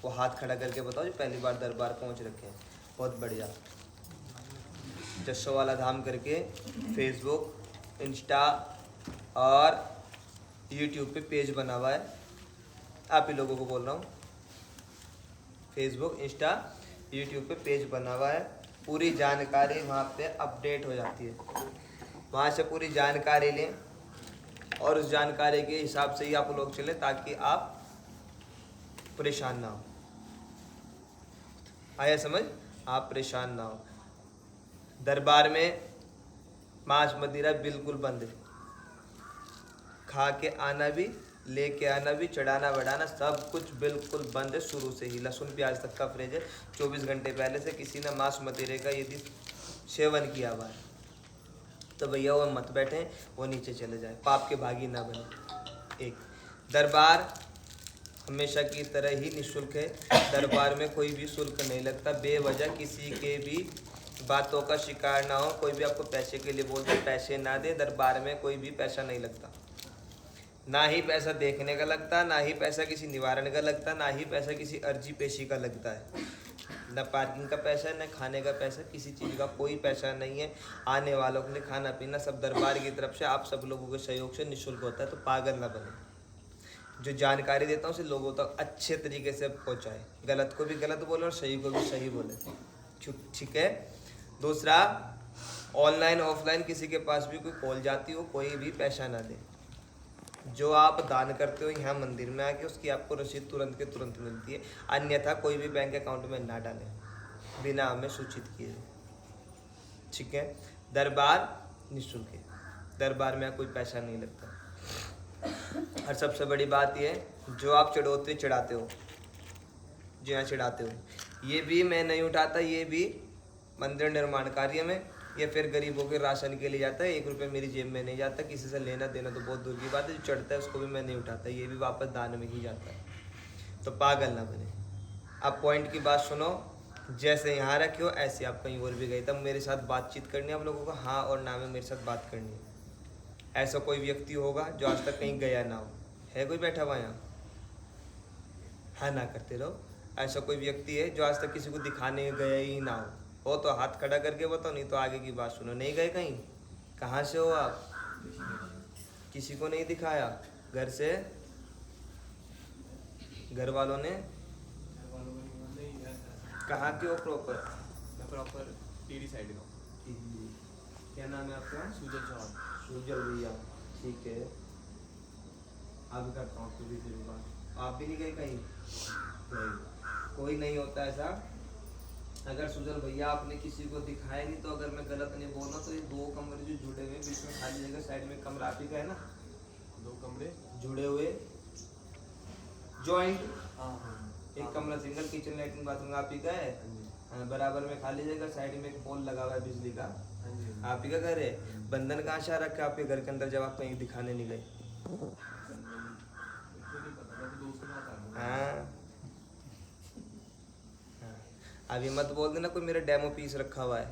वो हाथ खड़ा करके बताओ जो पहली बार दरबार पहुंच रखे हैं। बहुत बढ़िया। जसोवाला धाम करके फेसबुक, इंस्टा और यूट्यूब पे पेज बना हुआ है। आप ही लोगों को बोल रहा हूँ, फेसबुक, इंस्टा, यूट्यूब पे पेज बना हुआ है। पूरी जानकारी वहाँ पे अपडेट हो जाती है। वहाँ से पूरी जानकारी लें और उस जानकारी के हिसाब से ही आप लोग चलें ताकि आप परेशान ना हो। आया समझ? आप परेशान ना हो। दरबार में मांस मदिरा बिल्कुल बंद है। खा के आना भी, लेके आना भी, चढ़ाना बढ़ाना सब कुछ बिल्कुल बंद है शुरू से ही। लहसुन प्याज तक का फ्रिज है। 24 घंटे पहले से किसी ने मांस मदिरे का यदि सेवन किया हुआ है तो भैया वो मत बैठे, वो नीचे चले जाए, पाप के भागी ना बने। एक दरबार हमेशा की तरह ही निःशुल्क है। दरबार में कोई भी शुल्क नहीं लगता। बेवजह किसी के भी बातों का शिकार ना हो। कोई भी आपको पैसे के लिए बोल दे, पैसे ना दे। दरबार में कोई भी पैसा नहीं लगता। ना ही पैसा देखने का लगता, ना ही पैसा किसी निवारण का लगता, ना ही पैसा किसी अर्जी पेशी का लगता है। न पार्किंग का पैसा है, न खाने का पैसा, किसी चीज़ का कोई पैसा नहीं है। आने वालों के लिए खाना पीना सब दरबार की तरफ से, आप सब लोगों के सहयोग से निःशुल्क होता है। तो पागल ना बने। जो जानकारी देता हूँ उसे लोगों तक अच्छे तरीके से पहुँचाए। गलत को भी गलत बोले और सही को भी सही बोले। ठीक है। दूसरा, ऑनलाइन ऑफलाइन किसी के पास भी कोई कॉल जाती हो, कोई भी पैसा ना दे। जो आप दान करते हो यहाँ मंदिर में आके, उसकी आपको रसीद तुरंत के तुरंत मिलती है। अन्यथा कोई भी बैंक अकाउंट में ना डालें बिना हमें सूचित किए। ठीक है। दरबार निःशुल्क है। दरबार में कोई पैसा नहीं लगता। और सबसे बड़ी बात यह, जो आप चढ़ोतरी चढ़ाते हो, जो यहाँ चढ़ाते हो, ये भी मैं नहीं उठाता। ये भी मंदिर निर्माण कार्य में या फिर गरीबों के राशन के लिए जाता है। 1 रुपये मेरी जेब में नहीं जाता। किसी से लेना देना तो बहुत दूर की बात है। जो चढ़ता है उसको भी मैं नहीं उठाता। ये भी वापस दान में ही जाता है। तो पागल ना बने। अब पॉइंट की बात सुनो। जैसे यहाँ रखे हो ऐसे आप कहीं और भी गए, तब मेरे साथ बातचीत करनी है आप लोगों को, हाँ और ना में मेरे साथ बात करनी है। ऐसा कोई व्यक्ति होगा जो आज तक कहीं गया ना हो? है कोई बैठा हुआ यहाँ? हाँ ना करते रहो। ऐसा कोई व्यक्ति है जो आज तक किसी को दिखाने गया ही ना हो तो हाथ खड़ा करके बताओ, नहीं तो आगे की बात सुनो। नहीं गए कहीं? कहाँ से हो आप? किसी को नहीं दिखाया? घर से, घर वालों ने? कहाँ के हो प्रॉपर? मैं प्रॉपर टीडी साइड का हूँ। क्या नाम है आपका? सुजल चौहान। सुजल भैया, ठीक है। अब करता हूँ थोड़ी देर बाद। आप भी नहीं गए कहीं? नहीं। कोई नहीं होता ऐसा। अगर सुजल भैया आपने किसी को दिखाया नहीं, तो अगर मैं गलत नहीं बोल रहा तो ये 2 कमरे जो जुड़े हुए, बीच में खाली जगह, साइड में कमरा आप ही का है ना? 2 कमरे जुड़े हुए, जॉइंट। हाँ। एक कमरा सिंगल, किचन लैट्रिन बाथरूम आप ही का है। बराबर में खाली जगह, साइड में एक पोल लगा हुआ है बिजली का, आप ही का घर है। बंधन कहाँ से आ रखा है आपके घर के अंदर जब आप कहीं दिखाने नहीं गए? हाँ, अभी मत बोल देना कोई मेरा डेमो पीस रखा हुआ है।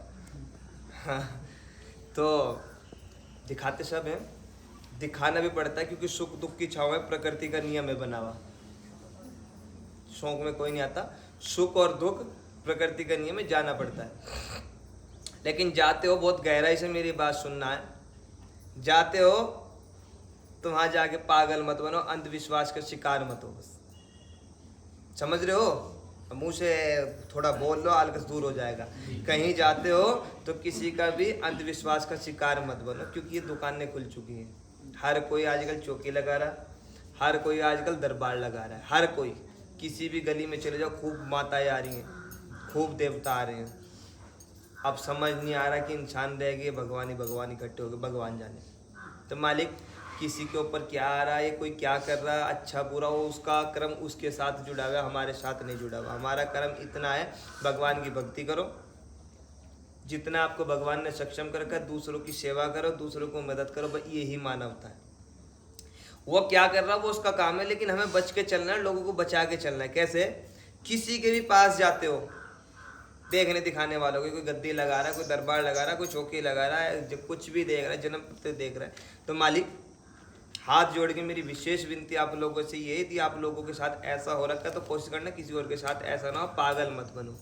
हाँ, तो दिखाते सब हैं, दिखाना भी पड़ता है क्योंकि सुख दुख की छाव में प्रकृति का नियम है बना हुआ। शौक में कोई नहीं आता। सुख और दुख प्रकृति का नियम है, जाना पड़ता है। लेकिन जाते हो, बहुत गहराई से मेरी बात सुनना है। जाते हो तो वहां जाके पागल मत बनो, अंधविश्वास का शिकार मत हो। बस समझ रहे हो? मुंह से थोड़ा बोल लो, आलकस दूर हो जाएगा। कहीं जाते हो तो किसी का भी अंधविश्वास का शिकार मत बनो, क्योंकि ये दुकानें खुल चुकी हैं। हर कोई आजकल चौकी लगा रहा, हर कोई आजकल दरबार लगा रहा है। हर कोई, किसी भी गली में चले जाओ, खूब माताएं आ रही हैं, खूब देवता आ रहे हैं। अब समझ नहीं आ रहा कि इंसान रह गए, भगवान ही भगवान इकट्ठे हो गए, भगवान जाने। तो मालिक किसी के ऊपर क्या आ रहा है, कोई क्या कर रहा है, अच्छा बुरा हो, उसका कर्म उसके साथ जुड़ा हुआ है, हमारे साथ नहीं जुड़ा हुआ। हमारा कर्म इतना है, भगवान की भक्ति करो, जितना आपको भगवान ने सक्षम कर रखा, दूसरों की सेवा करो, दूसरों को मदद करो। बस यही मानवता है। वो क्या कर रहा है वो उसका काम है, लेकिन हमें बच के चलना है, लोगों को बचा के चलना है। कैसे? किसी के भी पास जाते हो, देखने दिखाने वालों की, कोई गद्दी लगा रहा है, कोई दरबार लगा रहा है, कोई चौकी लगा रहा है, जो कुछ भी देख रहा है, जन्म पत्र देख रहा है, तो मालिक हाथ जोड़ के मेरी विशेष विनती आप लोगों से ये, यदि आप लोगों के साथ ऐसा हो रखा है तो कोशिश करना किसी और के साथ ऐसा ना हो, पागल मत बनो।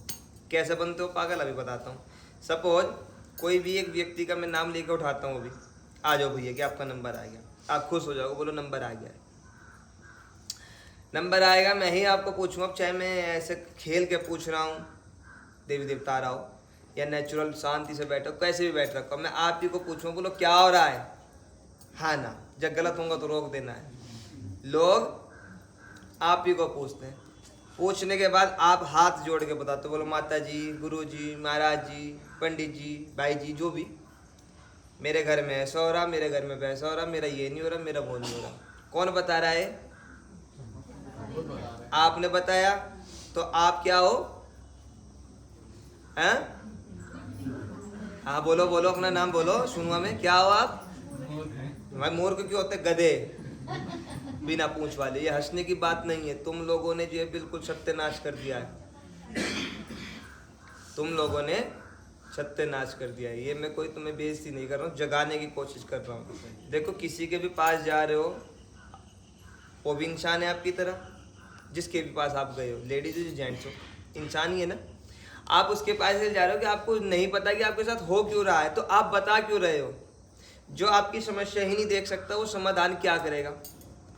कैसे बनते हो पागल, अभी बताता हूँ। सपोज कोई भी एक व्यक्ति का मैं नाम लेकर उठाता हूँ, अभी आ जाओ भैया कि आपका नंबर आ गया, आप खुश हो जाओगे, बोलो नंबर आ गया। नंबर आएगा, मैं ही आपको पूछूंगा, चाहे मैं ऐसे खेल के पूछ रहा हूँ, देवी देवता आ रहा हो या नेचुरल शांति से बैठो, कैसे भी बैठ रखो, मैं आप ही को पूछूंगा, बोलो क्या हो रहा है, हाँ ना, जब गलत होगा तो रोक देना है। लोग आप ही को पूछते हैं, पूछने के बाद आप हाथ जोड़ के बताते, बोलो माता जी, गुरु जी, महाराज जी, पंडित जी, भाई जी, जो भी, मेरे घर में ऐसा हो रहा, मेरे घर में वैसा हो रहा, मेरा ये नहीं हो रहा, मेरा वो नहीं हो रहा। कौन बता रहा है? आपने बताया। तो आप क्या हो? हैं? हाँ बोलो बोलो, अपना नाम बोलो, सुनूंगा मैं, क्या हो आप? भाई मूर्ख क्यों होते? गधे, बिना पूंछ वाले। ये हंसने की बात नहीं है, तुम लोगों ने जो है बिल्कुल सत्यानाश कर दिया है, तुम लोगों ने सत्यानाश कर दिया है। ये मैं कोई तुम्हें बेइज्जती नहीं कर रहा हूँ, जगाने की कोशिश कर रहा हूँ। देखो किसी के भी पास जा रहे हो, वो भी इंसान है आपकी तरह, जिसके भी पास आप गए हो, लेडीज हो जेंट्स हो, इंसान ही है ना। आप उसके पास से जा रहे हो कि आपको नहीं पता कि आपके साथ हो क्यों रहा है, तो आप बता क्यों रहे हो? जो आपकी समस्या ही नहीं देख सकता वो समाधान क्या करेगा?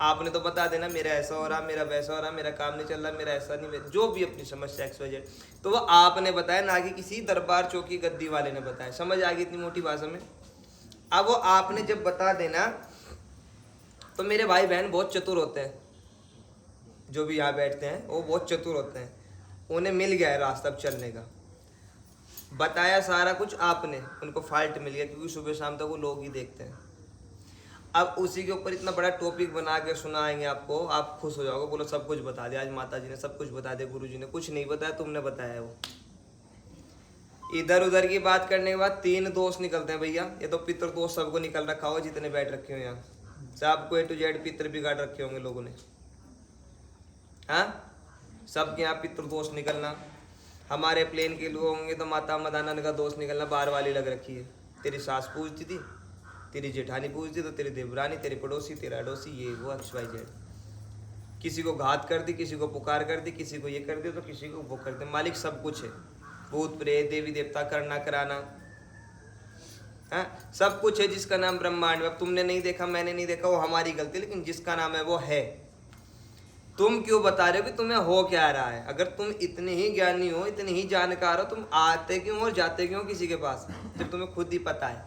आपने तो बता देना, मेरा ऐसा हो रहा, मेरा वैसा हो रहा, मेरा काम नहीं चल रहा, मेरा ऐसा नहीं, जो भी अपनी समस्या XYZ, तो वो आपने बताया, ना कि किसी दरबार चौकी गद्दी वाले ने बताया। समझ आ गई इतनी मोटी भाषा में? अब वो आपने जब बता देना, तो मेरे भाई बहन बहुत चतुर होते हैं, जो भी यहाँ बैठते हैं वो बहुत चतुर होते हैं, उन्हें मिल गया है रास्ता चलने का। बताया सारा कुछ आपने, उनको फाल्ट मिल गया, क्योंकि सुबह शाम तक वो लोग ही देखते हैं। अब उसी के ऊपर इतना बड़ा टॉपिक बना के सुनाएंगे आपको, आप खुश हो जाओगे, बोलो सब कुछ बता दिया, आज माता जी ने सब कुछ बता दिया, गुरु जी ने कुछ नहीं बताया, तुमने बताया। वो इधर उधर की बात करने के बाद 3 दोस्त निकलते हैं भैया, ये तो पितर दोस्त सबको निकल रखा हो, जितने बैठ रखे हो यहाँ, सबको A to Z पितर बिगाड़ रखे होंगे लोगों ने, हाँ, सबके यहाँ पितर दोस्त निकलना। हमारे प्लेन के लोग होंगे तो माता मदानंद का दोस्त निकलना, बार वाली लग रखी है, तेरी सास पूछती थी, तेरी जेठानी पूछती, तो तेरी देवरानी, तेरी पड़ोसी, तेरा अड़ोसी, ये वो XYZ। किसी को घात कर दी, किसी को पुकार कर दी, किसी को ये कर दी, तो किसी को वो कर दे। मालिक सब कुछ है, भूत प्रेत देवी देवता, करना कराना, हाँ सब कुछ है, जिसका नाम ब्रह्मांड। अब तुमने नहीं देखा, मैंने नहीं देखा, वो हमारी गलती, लेकिन जिसका नाम है वो है। तुम क्यों बता रहे हो कि तुम्हें हो क्या रहा है? अगर तुम इतने ही ज्ञानी हो, इतने ही जानकार हो, तुम आते क्यों और जाते क्यों किसी के पास, जब तुम्हें खुद ही पता है?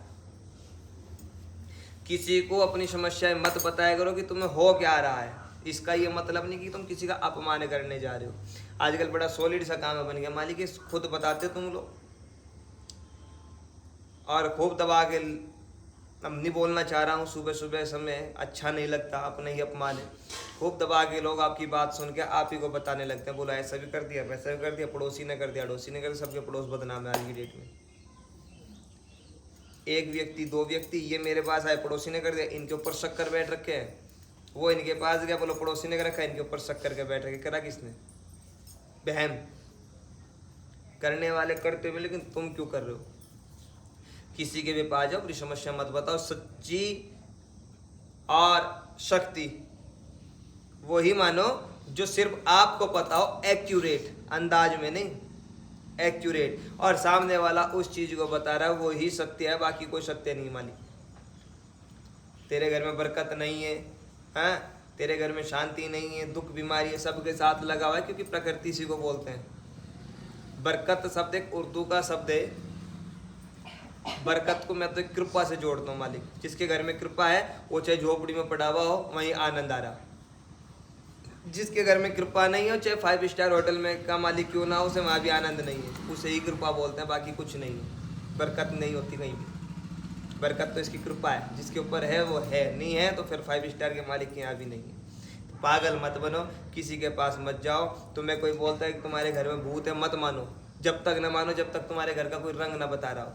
किसी को अपनी समस्याएं मत बताया करो कि तुम्हें हो क्या रहा है। इसका ये मतलब नहीं कि तुम किसी का अपमान करने जा रहे हो। आजकल बड़ा सॉलिड सा काम बन गया, मालिक खुद बताते तुम लोग, और खूब दबा के, अब नहीं बोलना चाह रहा हूँ, सुबह सुबह समय अच्छा नहीं लगता, अपने ही अपमान है। खूब दबा के लोग आपकी बात सुन के आप ही को बताने लगते हैं, बोला ऐसा भी कर दिया, वैसा भी कर दिया, पड़ोसी ने कर दिया, अड़ोसी ने कर दिया, सबके पड़ोस बदनाम है आज की डेट में। एक व्यक्ति, 2 व्यक्ति, ये मेरे पास आए, पड़ोसी ने कर दिया, इनके ऊपर शक कर बैठ रखे हैं, वो इनके पास गया, बोलो पड़ोसी ने कर रखा है, इनके ऊपर शक करके बैठ रखे। करा किसने? बहन। करने वाले करते हुए, लेकिन तुम क्यों कर रहे हो? किसी के भी पास जाओ, अपनी समस्या मत बताओ, सच्ची और शक्ति वही मानो जो सिर्फ आपको पता हो, एक्यूरेट अंदाज में नहीं, एक्यूरेट, और सामने वाला उस चीज को बता रहा है, वो ही सत्य है, बाकी कोई सत्य नहीं। मालिक तेरे घर में बरकत नहीं है, हाँ, तेरे घर में शांति नहीं है, दुख बीमारी है, सबके साथ लगा हुआ है, क्योंकि प्रकृति इसी को बोलते हैं। बरकत शब्द एक उर्दू का शब्द है। बरकत को मैं तो कृपा से जोड़ता हूँ। मालिक जिसके घर में कृपा है, वो चाहे झोपड़ी में पड़ा हुआ हो, वहीं आनंद आ रहा। जिसके घर में कृपा नहीं हो, चाहे 5 स्टार होटल में का मालिक क्यों ना हो, उसे वहाँ भी आनंद नहीं है, उसे ही कृपा बोलते हैं, बाकी कुछ नहीं है। बरकत नहीं होती कहीं भी, बरकत तो इसकी कृपा है, जिसके ऊपर है वो है, नहीं है तो फिर 5 स्टार के मालिक के यहाँ भी नहीं है। तो पागल मत बनो, किसी के पास मत जाओ। तुम्हें कोई बोलता है कि तुम्हारे घर में भूत है, मत मानो, जब तक न मानो जब तक तुम्हारे घर का कोई रंग ना बता रहा हो,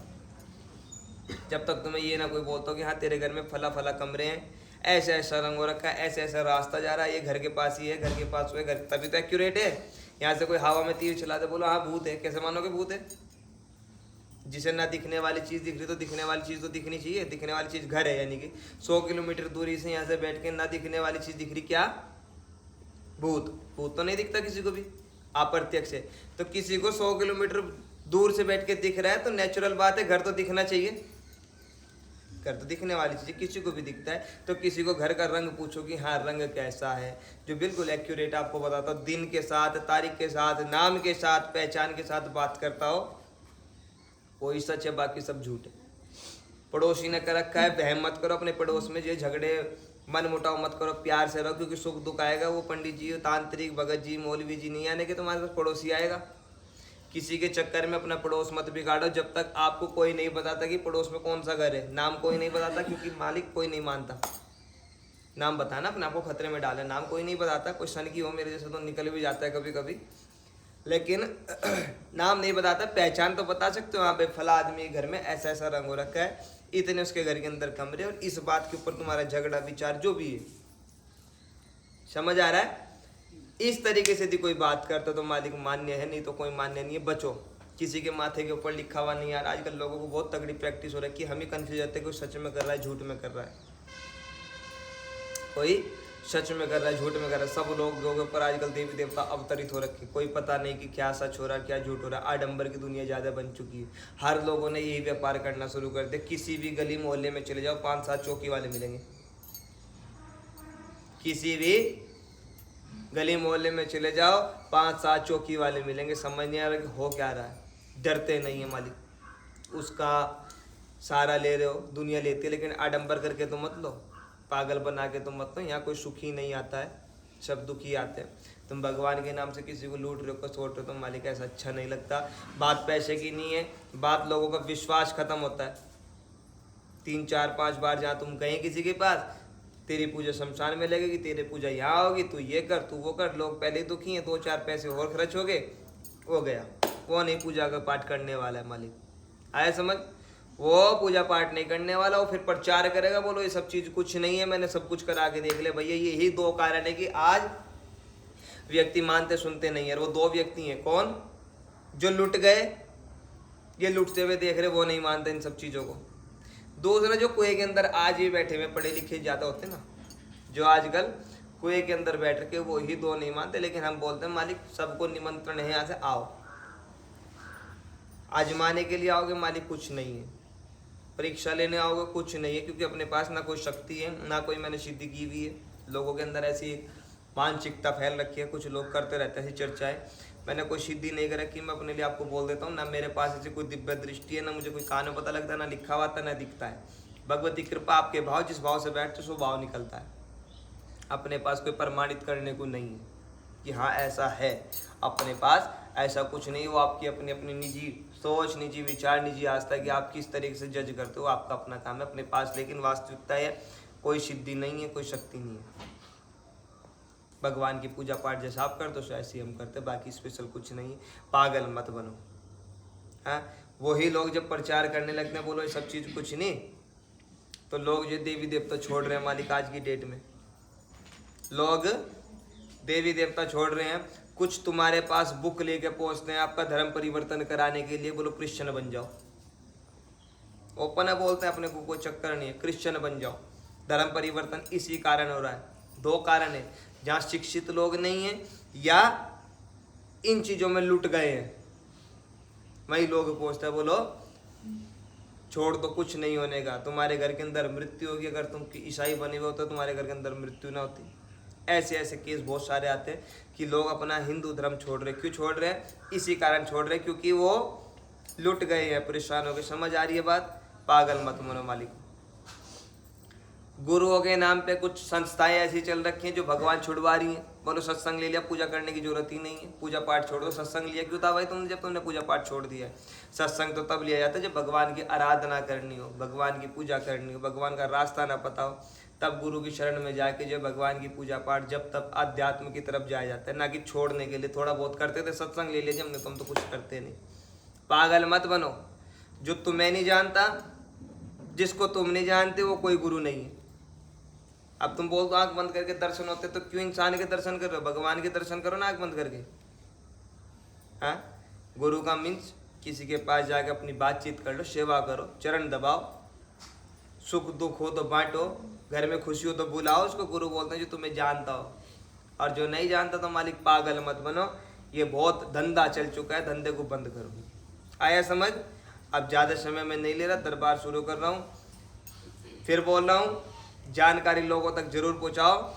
जब तक तुम्हें ये ना कोई बोलता हो कि हाँ तेरे घर में फला फला कमरे हैं, ऐसा ऐसा रंग हो रखा है, ऐसा ऐसा रास्ता जा रहा है, ये घर के पास ही है, घर के पास हुए, घर, तभी तो एक्यूरेट है। यहाँ से कोई हवा में तीर चला दे, बोलो हाँ भूत है, कैसे मानोगे भूत है? जिसे ना दिखने वाली चीज़ दिख रही तो दिखने वाली चीज़ तो दिखनी चाहिए। दिखने वाली चीज़ घर है, यानी कि 100 किलोमीटर दूरी से यहाँ से बैठ के ना दिखने वाली चीज़ दिख रही, क्या? भूत। भूत तो नहीं दिखता किसी को भी अप्रत्यक्ष है। तो किसी को 100 किलोमीटर दूर से बैठ के दिख रहा है तो नेचुरल बात है घर तो दिखना चाहिए। घर तो दिखने वाली चीज़ किसी को भी दिखता है। तो किसी को घर का रंग पूछो कि हाँ रंग कैसा है, जो बिल्कुल एक्यूरेट आपको बताता हो, दिन के साथ, तारीख के साथ, नाम के साथ, पहचान के साथ बात करता हो, वही सच है, बाकी सब झूठ है। पड़ोसी ने कर रखा है, बहम मत करो अपने पड़ोस में, ये झगड़े मन मुटाव मत करो, प्यार से रहो, क्योंकि सुख दुख आएगा। वो पंडित जी, तांत्रिक, भगत जी, मौलवी जी नहीं आने के, तुम्हारे पास पड़ोसी आएगा। किसी के चक्कर में अपना पड़ोस मत बिगाड़ो जब तक आपको कोई नहीं बताता कि पड़ोस में कौन सा घर है। नाम कोई नहीं बताता क्योंकि मालिक कोई नहीं मानता। नाम बताना अपने आपको खतरे में डाले, नाम कोई नहीं बताता। कोई सन की हो मेरे जैसे तो निकल भी जाता है कभी कभी, लेकिन नाम नहीं बताता। पहचान तो बता सकते हो, हाँ भाई फला आदमी घर में ऐसा ऐसा रंग हो रखा है, इतने उसके घर के अंदर कमरे, और इस बात के ऊपर तुम्हारा झगड़ा विचार जो भी है। समझ आ रहा है? इस तरीके से यदि कोई बात करता तो मालिक मान्य है, नहीं तो कोई मान्य नहीं है। बचो, किसी के माथे के ऊपर लिखा हुआ नहीं। यार आजकल लोगों को बहुत तगड़ी प्रैक्टिस हो रही है कि हम ही कंफ्यूज होते हैं कोई सच में कर रहा है झूठ में कर रहा है, कोई सच में कर रहा है झूठ में कर रहा है। सब लोगों के ऊपर आजकल देवी देवता अवतरित हो रखे, कोई पता नहीं कि क्या सच हो रहा है क्या झूठ हो रहा है। आडंबर की दुनिया ज़्यादा बन चुकी है, हर लोगों ने यही व्यापार करना शुरू कर दिया। किसी भी गली मोहल्ले में चले जाओ 5-7 चौकी वाले मिलेंगे। किसी भी गली मोहल्ले में चले जाओ 5-7 चौकी वाले मिलेंगे। समझ नहीं आ रहा कि हो क्या रहा है। डरते नहीं है मालिक, उसका सहारा ले रहे हो, दुनिया लेती है, लेकिन आडंबर करके तो मत लो, पागल बना के तो मत लो। यहाँ कोई सुखी नहीं आता है, सब दुखी आते हैं। तुम भगवान के नाम से किसी को लूट रहे हो, कसोट रहे हो, तो मालिक ऐसा अच्छा नहीं लगता। बात पैसे की नहीं है, बात लोगों का विश्वास खत्म होता है। 3-4-5 बार जहाँ तुम गए किसी के पास, तेरी पूजा शमशान में लगेगी, तेरी पूजा यहाँ होगी, तू ये कर तू वो कर, लोग पहले ही दुखी हैं, 2-4 पैसे और खर्च हो गए, हो गया। वो नहीं पूजा का पाठ करने वाला है मालिक, आया समझ? वो पूजा पाठ नहीं करने वाला, वो फिर प्रचार करेगा, बोलो ये सब चीज़ कुछ नहीं है, मैंने सब कुछ करा के देख लिया। भैया यही 2 कारण है कि आज व्यक्ति मानते सुनते नहीं है। वो 2 व्यक्ति हैं, कौन? जो लुट गए, ये लुटते हुए देख रहे, वो नहीं मानते इन सब चीज़ों को। दूसरा जो कुएं के अंदर आज भी बैठे हुए पढ़े लिखे ज़्यादा होते ना, जो आजकल कुएं के अंदर बैठ के, वो ही 2 नहीं मानते। लेकिन हम बोलते हैं मालिक सबको निमंत्रण है, यहाँ से आओ, आजमाने के लिए आओगे मालिक कुछ नहीं है, परीक्षा लेने आओगे कुछ नहीं है, क्योंकि अपने पास ना कोई शक्ति है ना कोई मैंने सिद्धि की हुई है। लोगों के अंदर ऐसी मानसिकता फैल रखी है, कुछ लोग करते रहते हैं चर्चाएं, मैंने कोई सिद्धि नहीं कर रखी। मैं अपने लिए आपको बोल देता हूँ, ना मेरे पास ऐसी कोई दिव्य दृष्टि है, ना मुझे कोई कान में पता लगता है, ना लिखा हुआ था ना दिखता है। भगवती कृपा, आपके भाव, जिस भाव से बैठते सो भाव निकलता है। अपने पास कोई प्रमाणित करने को नहीं है कि हाँ ऐसा है, अपने पास ऐसा कुछ नहीं। वो आपकी अपनी अपनी निजी सोच, निजी विचार, निजी आस्था कि आप किस तरीके से जज करते हो, आपका अपना काम है अपने पास। लेकिन वास्तविकता है कोई सिद्धि नहीं है, कोई शक्ति नहीं है। भगवान की पूजा पाठ जैसा आप करते हो ऐसे ही हम करते, बाकी स्पेशल कुछ नहीं है। पागल मत बनो। हाँ, वही लोग जब प्रचार करने लगते हैं बोलो ये सब चीज़ कुछ नहीं, तो लोग जो देवी देवता छोड़ रहे हैं मालिक, आज की डेट में लोग देवी देवता छोड़ रहे हैं। कुछ तुम्हारे पास बुक लेके पहुंचते हैं आपका धर्म परिवर्तन कराने के लिए, बोलो क्रिश्चियन बन जाओ। ओपन है, बोलते हैं अपने को कोई चक्कर नहीं है, क्रिश्चियन बन जाओ। धर्म परिवर्तन इसी कारण हो रहा है। 2 कारण है, जहाँ शिक्षित लोग नहीं हैं या इन चीज़ों में लुट गए हैं, वही लोग पहुँचते हैं। बोलो छोड़ दो, कुछ नहीं होने का। तुम्हारे घर के अंदर मृत्यु होगी, अगर तुम ईसाई बने हुए हो तो तुम्हारे घर के अंदर मृत्यु ना होती। ऐसे ऐसे केस बहुत सारे आते हैं कि लोग अपना हिंदू धर्म छोड़ रहे हैं। क्यों छोड़ रहे हैं? इसी कारण छोड़ रहे हैं क्योंकि वो लुट गए हैं, परेशान हो गए। समझ आ रही है बात? पागल मत मनो मालिक। गुरुओं के नाम पे कुछ संस्थाएं ऐसी चल रखी हैं जो भगवान छुड़वा रही हैं। बोलो सत्संग ले लिया, पूजा करने की जरूरत ही नहीं है, पूजा पाठ छोड़ दो। सत्संग लिया क्यों था भाई तुमने, जब तुमने पूजा पाठ छोड़ दिया है। सत्संग तो तब लिया जाता है जब भगवान की आराधना करनी हो, भगवान की पूजा करनी हो, भगवान का रास्ता ना पता हो, तब गुरु की शरण में जाके जब भगवान की पूजा पाठ, जब तब अध्यात्म की तरफ जाया जाता है, ना कि छोड़ने के लिए। थोड़ा बहुत करते थे, सत्संग ले लिया हमने, तुम तो कुछ करते नहीं। पागल मत बनो। जो तुम्हें नहीं जानता, जिसको तुम नहीं जानते, वो कोई गुरु नहीं है। अब तुम बोल दो आंख बंद करके दर्शन होते, तो क्यों इंसान के दर्शन कर रहे हो? भगवान के दर्शन करो ना आंख बंद करके। हाँ, गुरु का मीन्स किसी के पास जाकर अपनी बातचीत कर लो, सेवा करो, चरण दबाओ, सुख दुख हो तो बांटो, घर में खुशी हो तो बुलाओ। उसको गुरु बोलते हैं जो तुम्हें जानता हो, और जो नहीं जानता तो मालिक पागल मत बनो। ये बहुत धंधा चल चुका है, धंधे को बंद करो। आया समझ? अब ज़्यादा समय में नहीं ले रहा, दरबार शुरू कर रहा हूँ। फिर बोल रहा हूँ, जानकारी लोगों तक जरूर पहुँचाओ।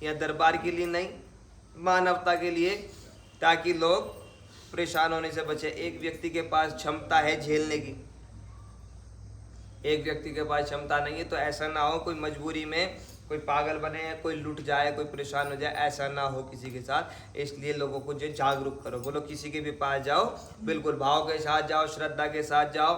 यह दरबार के लिए नहीं, मानवता के लिए, ताकि लोग परेशान होने से बचे। एक व्यक्ति के पास क्षमता है झेलने की, एक व्यक्ति के पास क्षमता नहीं है, तो ऐसा ना हो कोई मजबूरी में कोई पागल बने, कोई लुट जाए, कोई परेशान हो जाए, ऐसा ना हो किसी के साथ। इसलिए लोगों को जो जागरूक करो। बोलो किसी के भी पास जाओ, बिल्कुल भाव के साथ जाओ, श्रद्धा के साथ जाओ।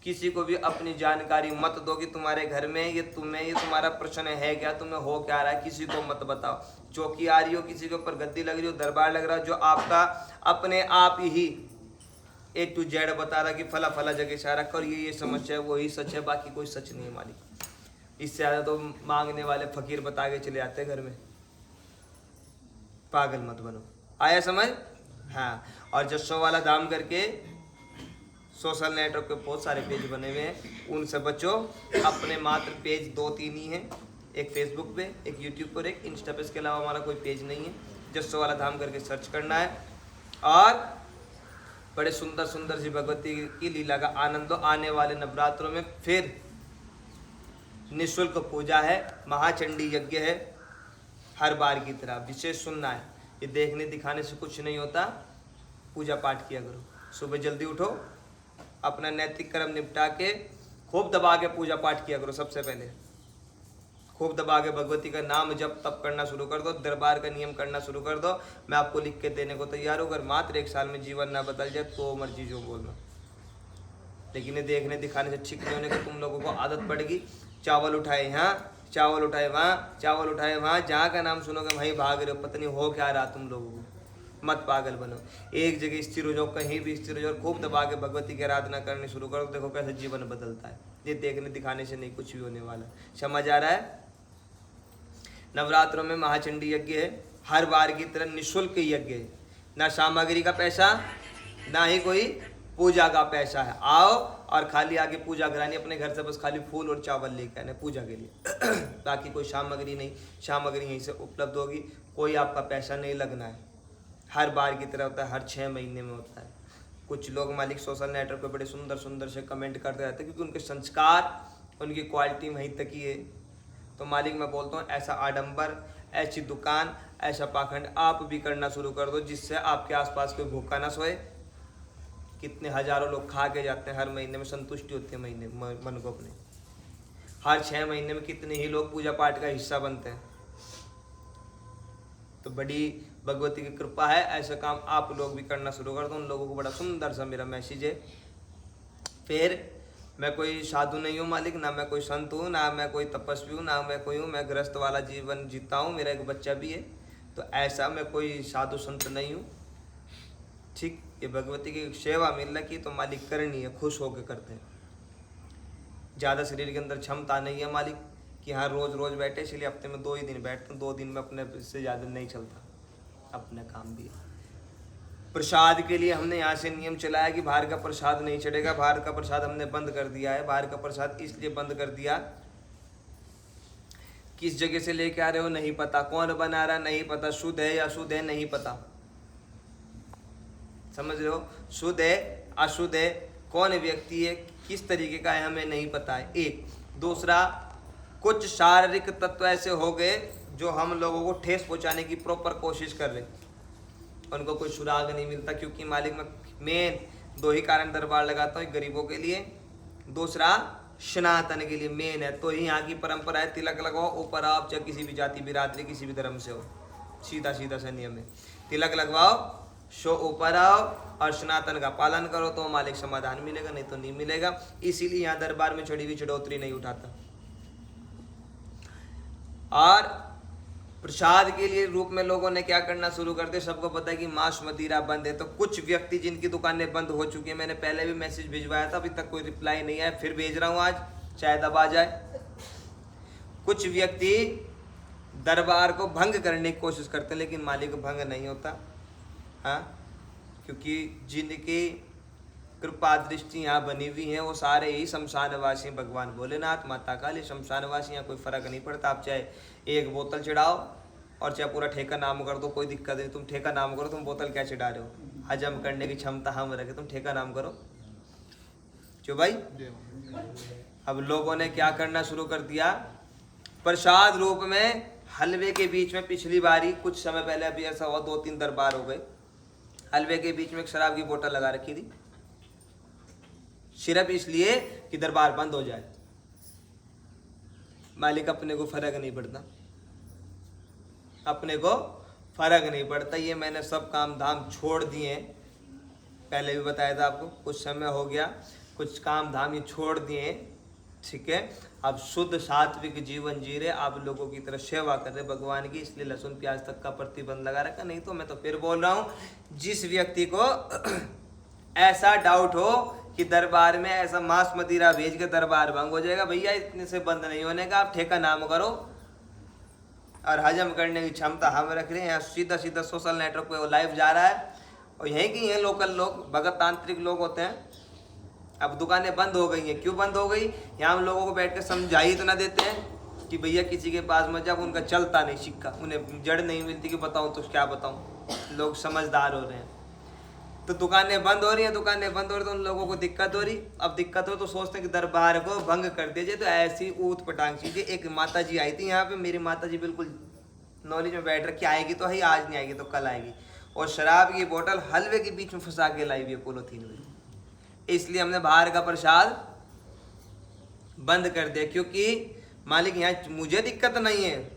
किसी को भी अपनी जानकारी मत दो कि तुम्हारे घर में ये तुम्हारा प्रश्न है क्या, तुम्हें हो क्या रहा है, किसी को मत बताओ। चौकी आ रही हो, किसी के ऊपर गद्दी लग रही हो, दरबार लग रहा हो, जो आपका अपने आप ही A to Z बता रहा कि फला फला जगह इशारा कर, ये समस्या है, वही सच है, बाकी कोई सच नहीं है मालिक। इससे ज़्यादा तो मांगने वाले फकीर बता के चले जाते घर में। पागल मत बनो। आया समझ? हाँ। और जस्सों वाला धाम करके सोशल नेटवर्क पे बहुत सारे पेज बने हुए हैं, उनसे बचो। अपने मात्र पेज 2-3 ही हैं, एक फेसबुक पे, एक यूट्यूब पर, एक इंस्टा पे। इसके अलावा हमारा कोई पेज नहीं है। जस्सों वाला धाम करके सर्च करना है, और बड़े सुंदर सुंदर सी भगवती की लीला का आनंद लो। आने वाले नवरात्रों में फिर निःशुल्क पूजा है, महाचंडी यज्ञ है, हर बार की तरह। विशेष सुनना है, ये देखने दिखाने से कुछ नहीं होता। पूजा पाठ किया करो, सुबह जल्दी उठो, अपना नैतिक कर्म निपटा के खूब दबा के पूजा पाठ किया करो। सबसे पहले खूब दबा के भगवती का नाम जब तब करना शुरू कर दो, दरबार का नियम करना शुरू कर दो। मैं आपको लिख के देने को तैयार हूँ। अगर मात्र 1 साल में जीवन ना बदल जाए तो मर्जी जो बोलना, लेकिन ये देखने दिखाने से ठीक नहीं होने का तुम लोगों को आदत पड़ेगी। चावल उठाए यहाँ, चावल उठाए वहाँ, चावल उठाए वहाँ, जहाँ का नाम सुनोगे वहीं भाग रहे हो। पता नहीं हो क्या रहा तुम लोगों को। मत पागल बनो, एक जगह स्थिर हो जाओ, कहीं भी स्थिर हो जाओ, खूब दबा के भगवती की आराधना करनी शुरू करो। देखो कैसे जीवन बदलता है। ये देखने दिखाने से नहीं कुछ भी होने वाला। समझ आ रहा है? नवरात्रों में महाचंडी यज्ञ है, हर बार की तरह निःशुल्क यज्ञ है। ना सामग्री का पैसा, ना ही कोई पूजा का पैसा है। आओ और खाली आके पूजा करानी अपने घर से, बस खाली फूल और चावल लेकर आने पूजा के लिए। बाकी कोई सामग्री नहीं, सामग्री यहीं से उपलब्ध होगी। कोई आपका पैसा नहीं लगना है। हर बार की तरह होता है, हर 6 महीने में होता है। कुछ लोग मालिक सोशल नेटवर्क पे बड़े सुंदर सुंदर से कमेंट करते रहते हैं, क्योंकि उनके संस्कार, उनकी क्वालिटी वहीं तक ही है। तो मालिक मैं बोलता हूँ, ऐसा आडंबर, ऐसी दुकान, ऐसा पाखंड आप भी करना शुरू कर दो, जिससे आपके आसपास कोई भूखा ना सोए। कितने हजारों लोग खा के जाते हैं हर महीने में, संतुष्टि होती है महीने मन को अपने। हर 6 महीने में कितने ही लोग पूजा पाठ का हिस्सा बनते हैं। तो बड़ी भगवती की कृपा है, ऐसा काम आप लोग भी करना शुरू कर दो। उन लोगों को बड़ा सुंदर सा मेरा मैसेज है। फिर मैं कोई साधु नहीं हूँ मालिक, ना मैं कोई संत हूँ, ना मैं कोई तपस्वी हूँ, ना मैं कोई हूँ। मैं गृहस्थ वाला जीवन जीता हूँ, मेरा एक बच्चा भी है। तो ऐसा मैं कोई साधु संत नहीं हूँ। ठीक, ये भगवती की सेवा मिल रही तो मालिक करनी है, खुश होकर करते हैं। ज़्यादा शरीर के अंदर क्षमता नहीं है मालिक कि हाँ रोज़ रोज़ बैठे, इसलिए हफ्ते में 2 ही दिन बैठते हैं। 2 दिन में अपने से ज़्यादा नहीं चलता, अपना काम भी है। प्रसाद के लिए हमने यहाँ से नियम चलाया कि बाहर का प्रसाद नहीं चढ़ेगा। बाहर का प्रसाद हमने बंद कर दिया है। बाहर का प्रसाद इसलिए बंद कर दिया, किस जगह से लेके आ रहे हो नहीं पता, कौन बना रहा नहीं पता, शुद्ध है या अशुद्ध है नहीं पता। समझ रहे हो? शुद्ध है अशुद्ध है, कौन व्यक्ति है, किस तरीके का है, हमें नहीं पता है। एक दूसरा, कुछ शारीरिक तत्व ऐसे हो गए जो हम लोगों को ठेस पहुंचाने की प्रॉपर कोशिश कर रहे, उनको कोई सुराग नहीं मिलता। क्योंकि मालिक में मेन 2 ही कारण दरबार लगाता हूँ, एक गरीबों के लिए, दूसरा सनातन के लिए मेन है। तो ही यहाँ की परंपरा है, तिलक लगवाओ ऊपर आप, चाहे किसी भी जाति बिरादरी किसी भी धर्म से हो, सीधा सीधा सा नियम है। तिलक लगवाओ, शो ऊपर आओ और सनातन का पालन करो, तो मालिक समाधान मिलेगा, नहीं तो नहीं मिलेगा। इसीलिए यहाँ दरबार में चढ़ी हुई चढ़ोतरी नहीं उठाता। और प्रसाद के लिए रूप में लोगों ने क्या करना शुरू कर दिया, सबको पता है कि मांस मदिरा बंद है। तो कुछ व्यक्ति जिनकी दुकानें बंद हो चुकी है, मैंने पहले भी मैसेज भिजवाया था, अभी तक कोई रिप्लाई नहीं आया, फिर भेज रहा हूँ आज, शायद अब आ जाए। कुछ व्यक्ति दरबार को भंग करने की कोशिश करते हैं, लेकिन मालिक भंग नहीं होता। हाँ, क्योंकि जिनकी कृपा दृष्टि यहाँ बनी हुई है वो सारे ही शमशानवासी भगवान भोलेनाथ, माता काली, शमशानवासी। यहाँ कोई फर्क नहीं पड़ता। आप चाहे एक बोतल चढ़ाओ और चाहे पूरा ठेका नाम कर दो, कोई दिक्कत नहीं। तुम ठेका नाम करो, तुम बोतल क्या चढ़ा रहे हो? हजम करने की क्षमता हम रखे, तुम ठेका नाम करो। क्यों भाई? अब लोगों ने क्या करना शुरू कर दिया, प्रसाद रूप में हलवे के बीच में, पिछली बारी कुछ समय पहले अभी ऐसा हुआ, 2-3 दरबार हो गए, हलवे के बीच में एक शराब की बोतल लगा रखी थी, सिर्फ इसलिए कि दरबार बंद हो जाए। मालिक अपने को फर्क नहीं पड़ता, अपने को फर्क नहीं पड़ता। ये मैंने सब काम धाम छोड़ दिए, पहले भी बताया था आपको, कुछ समय हो गया, कुछ काम धाम ये छोड़ दिए, ठीक है। अब शुद्ध सात्विक जीवन जी रहे, आप लोगों की तरह सेवा कर रहे भगवान की, इसलिए लहसुन प्याज तक का प्रतिबंध लगा रखा। नहीं तो मैं तो फिर बोल रहा हूँ, जिस व्यक्ति को ऐसा डाउट हो कि दरबार में ऐसा मांस मदिरा भेज के दरबार भंग हो जाएगा, भैया इतने से बंद नहीं होने का, आप ठेका नाम करो। और हजम करने की क्षमता हम रख रहे हैं। यहाँ सीधा सीधा सोशल नेटवर्क पे वो लाइव जा रहा है, और यहीं की हैं लोकल लोग, भगत तांत्रिक लोग होते हैं। अब दुकानें बंद हो गई हैं, क्यों बंद हो गई? यहाँ हम लोगों को बैठ कर समझा ही तो ना देते हैं कि भैया किसी के पास मत जाओ, उनका चलता नहीं सिक्का, उन्हें जड़ नहीं मिलती कि बताऊँ तो क्या बताऊँ। लोग समझदार हो रहे हैं, तो दुकानें बंद हो रही हैं, दुकानें बंद हो रही तो उन लोगों को दिक्कत हो रही। अब दिक्कत हो तो सोचते हैं कि दरबार को भंग कर दीजिए। तो ऐसी ऊट पटांग चीज़ें। एक माता जी आई थी यहाँ पे, मेरी माता जी बिल्कुल नॉलेज में बैठ रखी, आएगी तो ही, आज नहीं आएगी तो कल आएगी, और शराब की बोतल हलवे के बीच में फंसा के लाई हुई है पोलोथीन में। इसलिए हमने बाहर का प्रसाद बंद कर दिया, क्योंकि मालिक यहाँ मुझे दिक्कत नहीं है,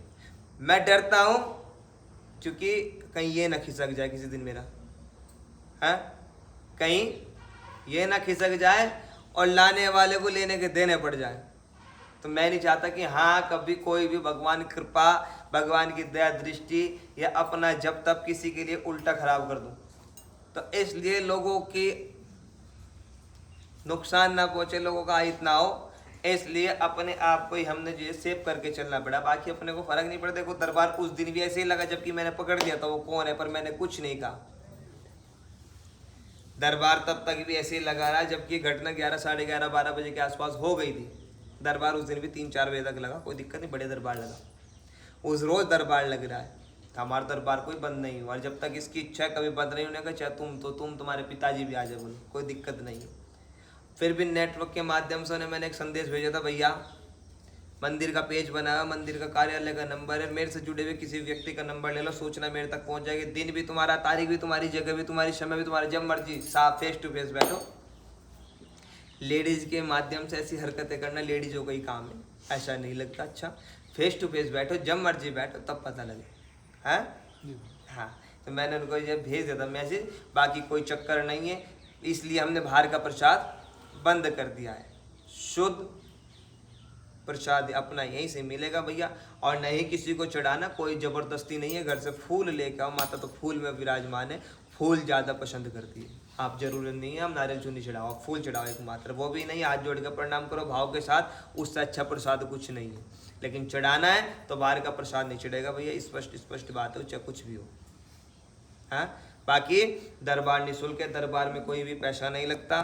मैं डरता हूँ क्योंकि कहीं ये ना खिसक जाए किसी दिन मेरा, है कहीं ये ना खिसक जाए और लाने वाले को लेने के देने पड़ जाए। तो मैं नहीं चाहता कि हाँ कभी कोई भी भगवान कृपा, भगवान की दया दृष्टि या अपना जब तब किसी के लिए उल्टा खराब कर दूं। तो इसलिए लोगों की नुकसान ना पहुंचे, लोगों का हित ना हो, इसलिए अपने आप को ही हमने जो सेव करके चलना पड़ा। बाकी अपने को फर्क नहीं पड़ा। देखो दरबार उस दिन भी ऐसे ही लगा जबकि मैंने पकड़ लिया था वो कौन है, पर मैंने कुछ नहीं कहा। दरबार तब तक भी ऐसे ही लगा रहा जबकि घटना 11, साढ़े 11, 12 बजे के आसपास हो गई थी। दरबार उस दिन भी 3-4 बजे तक लगा, कोई दिक्कत नहीं, बड़े दरबार लगा। उस रोज दरबार लग रहा है, हमारा दरबार कोई बंद नहीं हुआ। और जब तक इसकी इच्छा है कभी बंद नहीं होने का, चाहे तुम तुम्हारे पिताजी भी आ जाए, बोलो कोई दिक्कत नहीं है। फिर भी नेटवर्क के माध्यम से मैंने एक संदेश भेजा था, भैया मंदिर का पेज बनाया, मंदिर का कार्यालय का नंबर है, मेरे से जुड़े हुए किसी व्यक्ति का नंबर ले लो, सूचना मेरे तक पहुंच जाएगी। दिन भी तुम्हारा, तारीख भी तुम्हारी, जगह भी तुम्हारी, समय भी तुम्हारी, जब मर्जी साफ फेस टू फेस बैठो। लेडीज के माध्यम से ऐसी हरकतें करना लेडीजों का ही काम है, ऐसा नहीं लगता? अच्छा फेस टू फेस बैठो, जब मर्जी बैठो, तब पता लगे। हैं हाँ, तो मैंने उनको ये भेज दिया था मैसेज, बाकी कोई चक्कर नहीं है। इसलिए हमने बाहर का प्रसाद बंद कर दिया है। शुद्ध प्रसाद अपना यहीं से मिलेगा भैया, और नहीं किसी को चढ़ाना, कोई जबरदस्ती नहीं है। घर से फूल लेकर आओ, माता तो फूल में विराजमान है, फूल ज़्यादा पसंद करती है। आप जरूरी नहीं है हम नारियल चुन्नी चढ़ाओ, फूल चढ़ाओ एक मात्र, वो भी नहीं, हाथ जोड़ कर प्रणाम करो भाव के साथ, उससे अच्छा प्रसाद कुछ नहीं है। लेकिन चढ़ाना है तो बाहर का प्रसाद नहीं चढ़ेगा भैया, स्पष्ट बात हो, चाहे कुछ भी हो। हाँ, बाकी दरबार निःशुल्क है, दरबार में कोई भी पैसा नहीं लगता।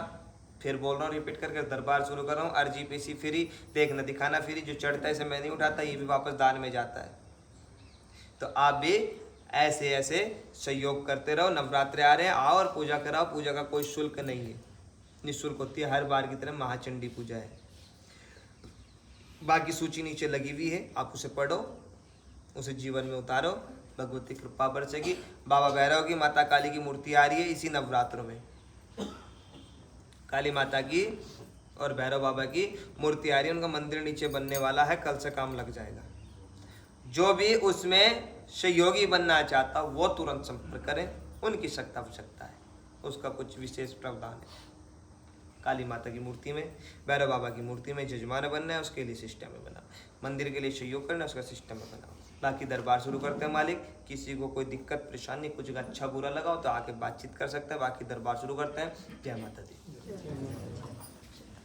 फिर बोल रहा हूँ, रिपीट करके दरबार शुरू कर रहा हूँ। RGPC फ्री, देखना दिखाना फ्री, जो चढ़ता है इसे मैं नहीं उठाता, ये भी वापस दान में जाता है। तो आप भी ऐसे ऐसे सहयोग करते रहो। नवरात्रे आ रहे हैं, आओ और पूजा कराओ, पूजा का कोई शुल्क नहीं है, निःशुल्क होती है, हर बार की तरह महाचंडी पूजा है। बाकी सूची नीचे लगी हुई है, आप उसे पढ़ो, उसे जीवन में उतारो, भगवती कृपा बरसेगी। बाबा भैरव की, माता काली की मूर्ति आ रही है इसी नवरात्रों में, काली माता की और भैरव बाबा की मूर्ति आ रही है, उनका मंदिर नीचे बनने वाला है, कल से काम लग जाएगा। जो भी उसमें सहयोगी बनना चाहता वो तुरंत संपर्क करें, उनकी सख्त आवश्यकता है, उसका कुछ विशेष प्रावधान है। काली माता की मूर्ति में, भैरव बाबा की मूर्ति में जजमान बनना है, उसके लिए सिस्टम में बनाओ। मंदिर के लिए सहयोग करना है, उसका सिस्टम में बनाओ। बाकी दरबार शुरू करते हैं मालिक। किसी को कोई दिक्कत परेशानी, कुछ अच्छा बुरा लगा हो तो आके बातचीत कर सकते हैं। बाकी दरबार शुरू करते हैं। जय माता दी।